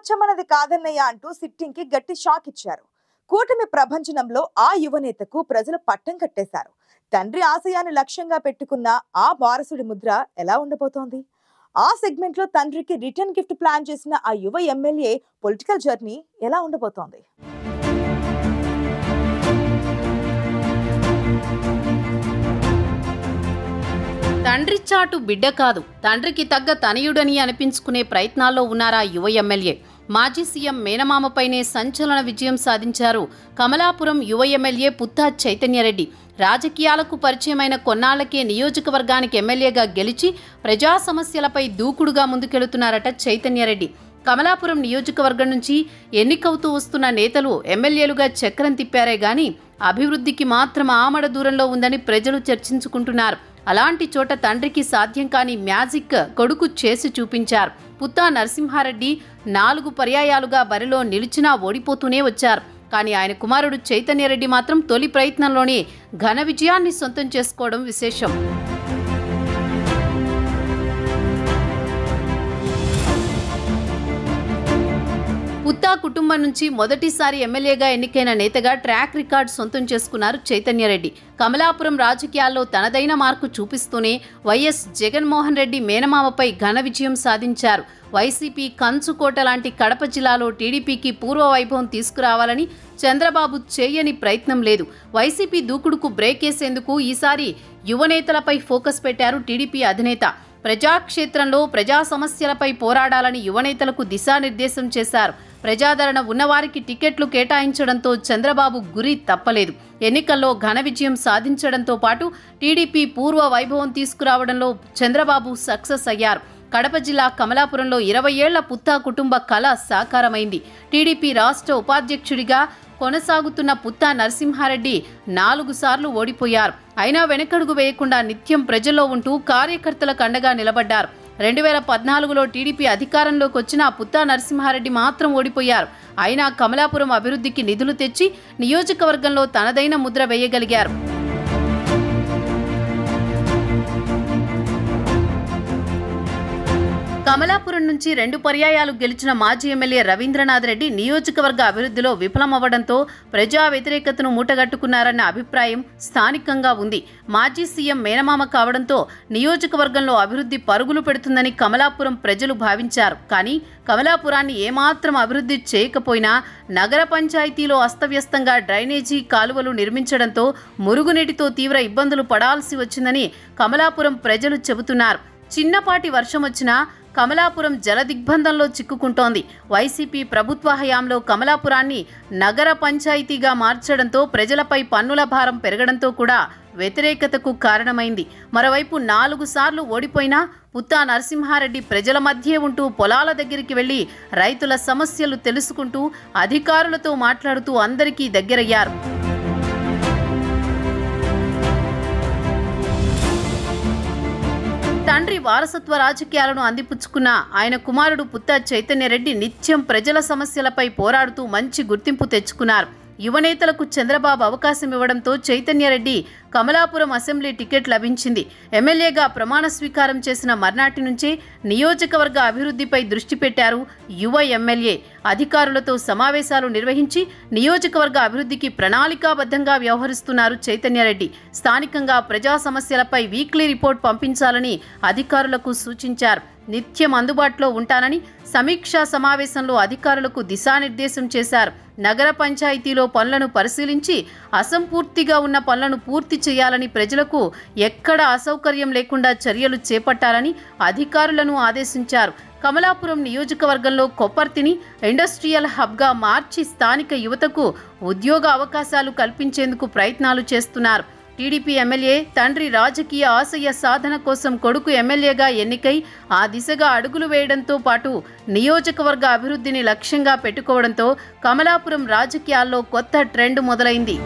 స్వచ్ఛమైనది కాదన్నయ్య అంటూ సిట్టింగ్ కి గట్టి షాక్ ఇచ్చారు. కూటమి ప్రభంజనంలో ఆ యువనేతకు ప్రజలు పట్టం కట్టేశారు. తండ్రి ఆశయాన్ని లక్ష్యంగా పెట్టుకున్న ఆ వారసుడి ముద్ర ఎలా ఉండబోతోంది? ఆ సెగ్మెంట్ లో తండ్రికి రిటర్న్ గిఫ్ట్ ప్లాన్ చేసిన ఆ యువ ఎమ్మెల్యే పొలిటికల్ జర్నీ ఎలా ఉండబోతోంది? తండ్రి చాటు బిడ్డ కాదు, తండ్రికి తగ్గ తనయుడని అనిపించుకునే ప్రయత్నాల్లో ఉన్నారా యువ ఎమ్మెల్యే. మాజీ సీఎం మేనమామపైనే సంచలన విజయం సాధించారు కమలాపురం యువ ఎమ్మెల్యే పుత్తా చైతన్యరెడ్డి. రాజకీయాలకు పరిచయమైన కొన్నాళ్లకే నియోజకవర్గానికి ఎమ్మెల్యేగా గెలిచి ప్రజా సమస్యలపై దూకుడుగా ముందుకెళుతున్నారట చైతన్యరెడ్డి. కమలాపురం నియోజకవర్గం నుంచి ఎన్నికవుతూ వస్తున్న నేతలు ఎమ్మెల్యేలుగా చక్రం తిప్పారే గాని అభివృద్ధికి మాత్రం ఆమడ దూరంలో ఉందని ప్రజలు చర్చించుకుంటున్నారు. అలాంటి చోట తండ్రికి సాధ్యం కాని మ్యాజిక్ కొడుకు చేసి చూపించారు. పుత్తా నరసింహారెడ్డి 4 పర్యాయాలుగా బరిలో నిలిచినా ఓడిపోతూనే వచ్చారు. కానీ ఆయన కుమారుడు చైతన్యరెడ్డి మాత్రం తొలి ప్రయత్నంలోనే ఘన విజయాన్ని సొంతం చేసుకోవడం విశేషం. పుత్తా కుటుంబం నుంచి మొదటిసారి ఎమ్మెల్యేగా ఎన్నికైన నేతగా ట్రాక్ రికార్డ్ సొంతం చేసుకున్నారు చైతన్యరెడ్డి. కమలాపురం రాజకీయాల్లో తనదైన మార్కు చూపిస్తూనే వైఎస్ జగన్మోహన్ రెడ్డి మేనమామపై ఘన విజయం సాధించారు. వైసీపీ కంచుకోట లాంటి కడప జిల్లాలో టీడీపీకి పూర్వ వైభవం తీసుకురావాలని చంద్రబాబు చేయని ప్రయత్నం లేదు. వైసీపీ దూకుడుకు బ్రేక్ వేసేందుకు ఈసారి యువనేతలపై ఫోకస్ పెట్టారు టీడీపీ అధినేత. ప్రజాక్షేత్రంలో ప్రజా సమస్యలపై పోరాడాలని యువనేతలకు దిశానిర్దేశం చేశారు. ప్రజాదరణ ఉన్నవారికి టికెట్లు కేటాయించడంతో చంద్రబాబు గురి తప్పలేదు. ఎన్నికల్లో ఘన విజయం సాధించడంతో పాటు టీడీపీ పూర్వ వైభవం తీసుకురావడంలో చంద్రబాబు సక్సెస్ అయ్యారు. కడప జిల్లా కమలాపురంలో 20 ఏళ్ల పుత్తా కుటుంబ కళ సాకారమైంది. టీడీపీ రాష్ట్ర ఉపాధ్యక్షుడిగా కొనసాగుతున్న పుత్తా నరసింహారెడ్డి 4 సార్లు ఓడిపోయారు. అయినా వెనకడుగు వేయకుండా నిత్యం ప్రజల్లో ఉంటూ కార్యకర్తలకు అండగా నిలబడ్డారు. 2014లో టీడీపీ అధికారంలోకి వచ్చిన పుత్తా నరసింహారెడ్డి మాత్రం ఓడిపోయారు. అయినా కమలాపురం అభివృద్ధికి నిధులు తెచ్చి నియోజకవర్గంలో తనదైన ముద్ర వేయగలిగారు. కమలాపురం నుంచి 2 పర్యాయాలు గెలిచిన మాజీ ఎమ్మెల్యే రవీంద్రనాథ్ రెడ్డి నియోజకవర్గ అభివృద్ధిలో విఫలమవ్వడంతో ప్రజా వ్యతిరేకతను మూటగట్టుకున్నారన్న అభిప్రాయం స్థానికంగా ఉంది. మాజీ సీఎం మేనమామ కావడంతో నియోజకవర్గంలో అభివృద్ధి పరుగులు పెడుతుందని కమలాపురం ప్రజలు భావించారు. కానీ కమలాపురాన్ని ఏమాత్రం అభివృద్ధి చేయకపోయినా నగర పంచాయతీలో అస్తవ్యస్తంగా డ్రైనేజీ కాలువలు నిర్మించడంతో మురుగునీటితో తీవ్ర ఇబ్బందులు పడాల్సి వచ్చిందని కమలాపురం ప్రజలు చెబుతున్నారు. చిన్నపాటి వర్షం వచ్చినా కమలాపురం జలదిగ్బంధంలో చిక్కుకుంటోంది. వైసీపీ ప్రభుత్వ హయాంలో కమలాపురాన్ని నగర పంచాయతీగా మార్చడంతో ప్రజలపై పన్నుల భారం పెరగడంతో కూడా వ్యతిరేకతకు కారణమైంది. మరోవైపు 4 సార్లు ఓడిపోయినా పుత్తా నరసింహారెడ్డి ప్రజల మధ్య ఉంటూ పొలాల దగ్గరికి వెళ్లి రైతుల సమస్యలు తెలుసుకుంటూ అధికారులతో మాట్లాడుతూ అందరికీ దగ్గరయ్యారు. తండ్రి వారసత్వ రాజకీయాలను అందిపుచ్చుకున్న ఆయన కుమారుడు పుత్తా చైతన్యరెడ్డి నిత్యం ప్రజల సమస్యలపై పోరాడుతూ మంచి గుర్తింపు తెచ్చుకున్నారు. యువనేతలకు చంద్రబాబు అవకాశం ఇవ్వడంతో చైతన్యరెడ్డి కమలాపురం అసెంబ్లీ టికెట్ లభించింది. ఎమ్మెల్యేగా ప్రమాణ స్వీకారం చేసిన మర్నాటి నుంచే నియోజకవర్గ అభివృద్ధిపై దృష్టి పెట్టారు యువ ఎమ్మెల్యే. అధికారులతో సమావేశాలు నిర్వహించి నియోజకవర్గ అభివృద్ధికి ప్రణాళికాబద్ధంగా వ్యవహరిస్తున్నారు చైతన్యరెడ్డి. స్థానికంగా ప్రజా సమస్యలపై వీక్లీ రిపోర్ట్ పంపించాలని అధికారులకు సూచించారు. నిత్యం అందుబాటులో ఉంటానని సమీక్షా సమావేశంలో అధికారులకు దిశానిర్దేశం చేశారు. నగర పంచాయతీలో పనులను పరిశీలించి అసంపూర్తిగా ఉన్న పనులను పూర్తి చేయాలని, ప్రజలకు ఎక్కడ అసౌకర్యం లేకుండా చర్యలు చేపట్టాలని అధికారులను ఆదేశించారు. కమలాపురం నియోజకవర్గంలో కొప్పర్తిని ఇండస్ట్రియల్ హబ్గా మార్చి స్థానిక యువతకు ఉద్యోగ అవకాశాలు కల్పించేందుకు ప్రయత్నాలు చేస్తున్నారు. టీడీపీ ఎమ్మెల్యే తండ్రి రాజకీయ ఆశయ సాధన కోసం కొడుకు ఎమ్మెల్యేగా ఎన్నికై ఆ దిశగా అడుగులు వేయడంతో పాటు నియోజకవర్గ అభివృద్ధిని లక్ష్యంగా పెట్టుకోవడంతో కమలాపురం రాజకీయాల్లో కొత్త ట్రెండ్ మొదలైంది.